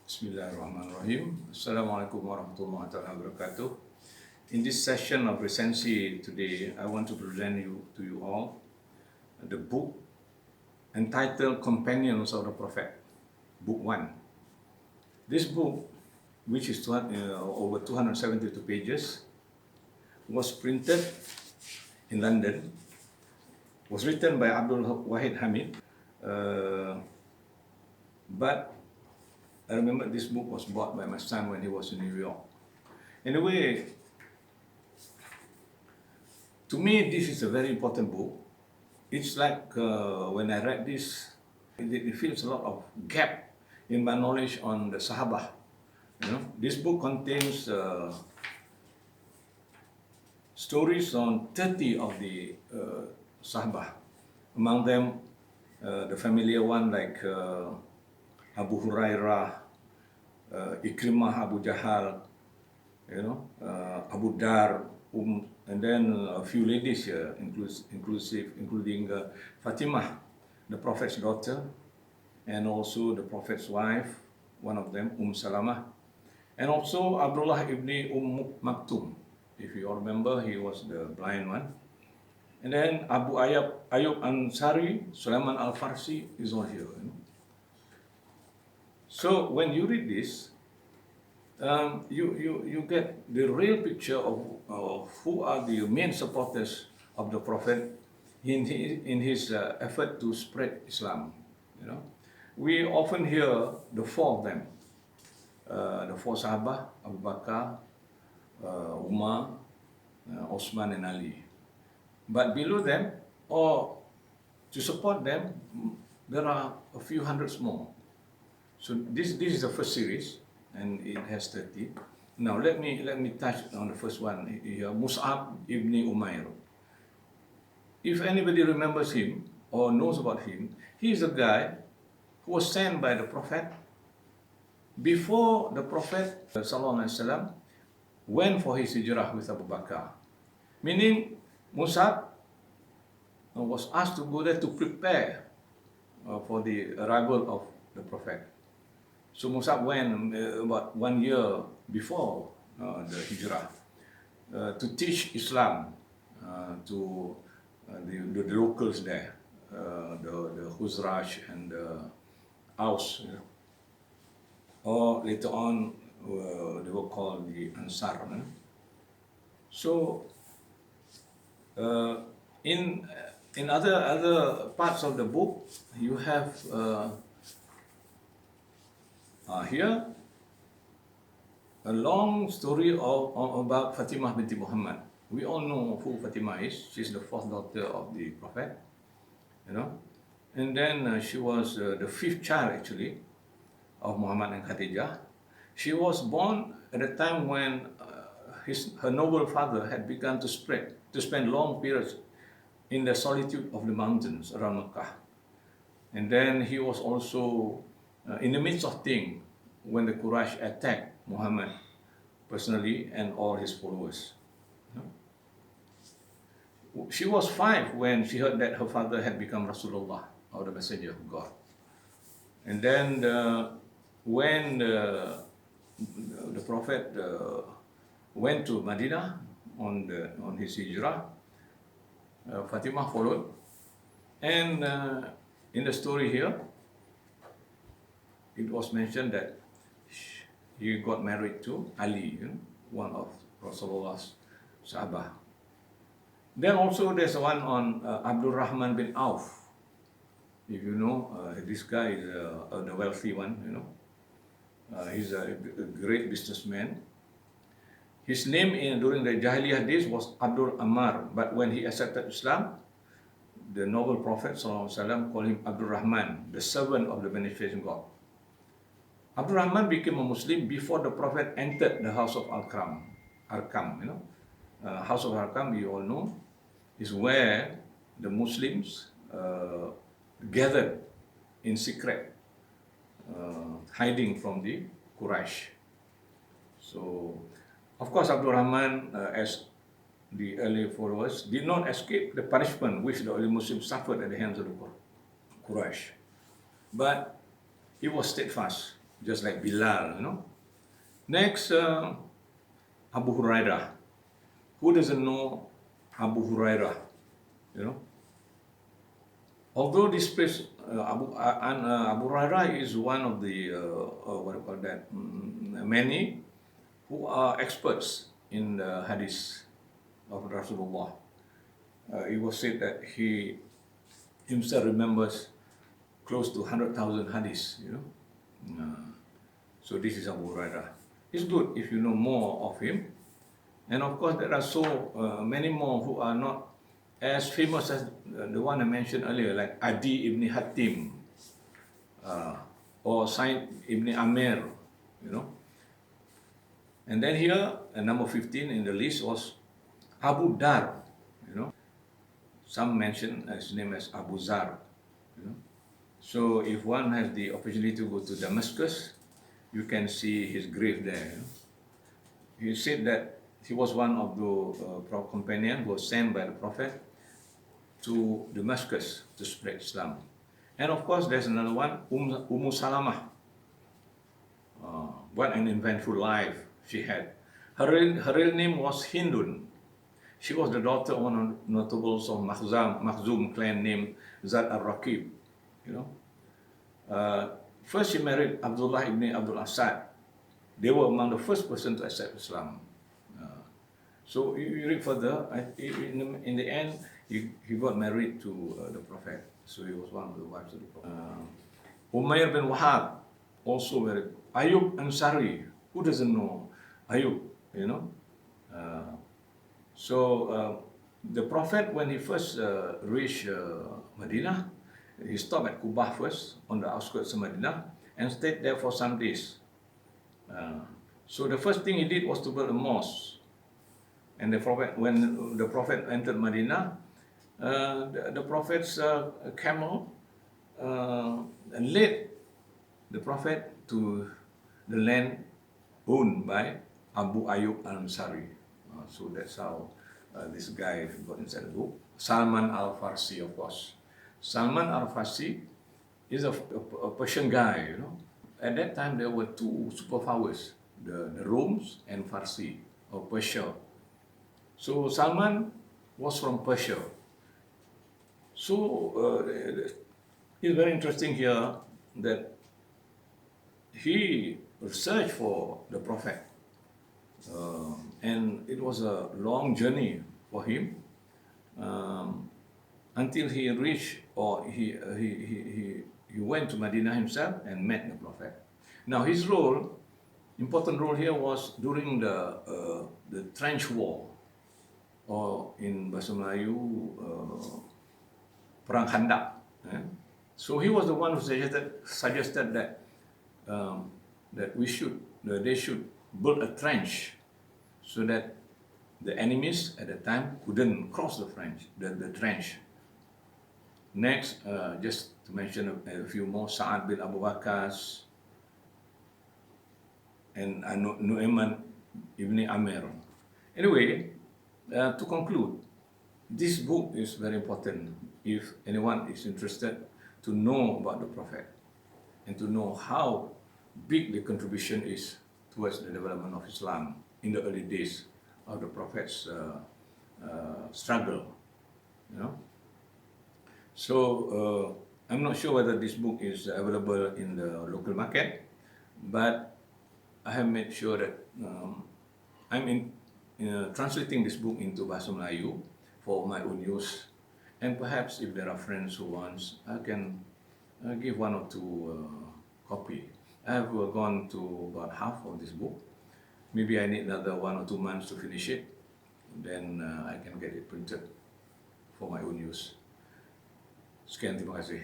Bismillahirrahmanirrahim. Assalamualaikum warahmatullahi wabarakatuh. In this session of Resensi today, I want to present to you all the book entitled Companions of the Prophet, Book 1. This book, which is over 272 pages, was printed in London, was written by Abdul Wahid Hamid, but I remember this book was bought by my son when he was in New York. In a way, to me, this is a very important book. It's like when I read this, it feels a lot of gap in my knowledge on the Sahaba. This book contains stories on 30 of the Sahaba. Among them, the familiar one like Abu Hurairah, Ikrimah, Abu Jahal, Abu Dar, and then a few ladies here, including Fatimah, the Prophet's daughter, and also the Prophet's wife, one of them, Salamah, and also Abdullah ibn Maktum. If you all remember, he was the blind one. And then Abu Ayyub Ansari, Sulaiman al-Farsi is all here. So when you read this, you get the real picture of who are the main supporters of the Prophet in his effort to spread Islam. We often hear the four of them, the four Sahaba, Abu Bakr, Umar, Osman and Ali. But below them, or to support them, there are a few hundreds more. So this is the first series, and it has 30. Now let me touch on the first one here, Mus'ab ibn Umair. If anybody remembers him or knows about him, he is a guy who was sent by the Prophet before the Prophet ﷺ went for his hijrah with Abu Bakr. Meaning Mus'ab was asked to go there to prepare for the arrival of the Prophet. So Mus'ab went about 1 year before the hijrah to teach Islam to the locals there, the Khuzraj and the Aus, or later on they were called the Ansar. So in other parts of the book, you have here a long story about Fatimah binti Muhammad. We all know who Fatimah is. She's the fourth daughter of the Prophet, and then she was the fifth child actually of Muhammad and Khadijah. She was born at a time when her noble father had begun to spend long periods in the solitude of the mountains around Mecca. And then he was also in the midst of things when the Quraysh attacked Muhammad personally and all his followers. She was 5 when she heard that her father had become Rasulullah, or the messenger of God. And then when the Prophet went to Medina on his hijrah, Fatimah followed. And in the story here, it was mentioned that he got married to Ali, one of Rasulullah's Sahaba. Then also there's one on Abdul Rahman bin Auf. If you know, this guy is the wealthy one, he's a great businessman. His name during the Jahiliyah days was Abdul Ammar, but when he accepted Islam, the noble Prophet ﷺ called him Abdul Rahman, the servant of the beneficent God. Abdul Rahman became a Muslim before the Prophet entered the house of Arkam. House of Arkam, you all know, is where the Muslims gathered in secret, hiding from the Quraysh. So, of course, Abdul Rahman, as the early followers, did not escape the punishment which the early Muslims suffered at the hands of the Quraysh. But he was steadfast just like Bilal, you know. Next, Abu Hurairah. Who doesn't know Abu Hurairah? You know, although this place, Abu Hurairah is one of the what do you call that? Many who are experts in the hadith of Rasulullah. It was said that he himself remembers close to 100,000 hadiths. You know, so this is Abu Hurairah. It's good if you know more of him. And of course, there are so many more who are not as famous as the one I mentioned earlier, like Adi ibn Hatim or Said ibn Amir, you know. And then here, number 15 in the list was Abu Dar, you know. Some mention his name as Abu Zar, you know. So if one has the opportunity to go to Damascus, you can see his grave there. You know. He said that he was one of the companions who was sent by the Prophet to Damascus to spread Islam. And of course, there's another one, Salamah. What an eventful life she had. Her real name was Hindun. She was the daughter of one of the notables of Makhzum clan named Zad al-Raqib. You know, first she married Abdullah ibn Abdul Asad. They were among the first person to accept Islam. So you read further, in the end, he got married to the Prophet. So he was one of the wives of the Prophet. Umayyah bin Wahab, also very. Ayub Ansari, who doesn't know Ayub, you know? The Prophet, when he first reached Medina, he stopped at Kubah first, on the outskirts of Medina, and stayed there for some days. So the first thing he did was to build a mosque. And the Prophet, when the Prophet entered Medina, the Prophet's camel led the Prophet to the land owned by Abu Ayyub al-Ansari. So that's how this guy got inside the book. Salman al-Farsi, of course. Salman al-Farsi is a Persian guy, you know. At that time, there were two superpowers, the Romes and Farsi, or Persia. So Salman was from Persia. So it's very interesting here that he researched for the Prophet, and it was a long journey for him until he reached, or he went to Medina himself and met the Prophet. Now his role, important role here, was during the trench war, or in Bahasa Melayu, Perang Khandaq. So he was the one who suggested that they should build a trench so that the enemies at the time couldn't cross the trench. Next, just to mention a few more, Sa'ad bin Abu Waqqas and Nu'ayman ibn Amir. Anyway, to conclude, this book is very important if anyone is interested to know about the Prophet and to know how big the contribution is towards the development of Islam in the early days of the Prophet's struggle. You know? So I'm not sure whether this book is available in the local market, but I have made sure that I'm translating this book into Bahasa Melayu for my own use, and perhaps if there are friends who want, I can give one or two copy. I have gone to about half of this book. Maybe I need another 1 or 2 months to finish it. Then I can get it printed for my own use. Sekian, terima kasih.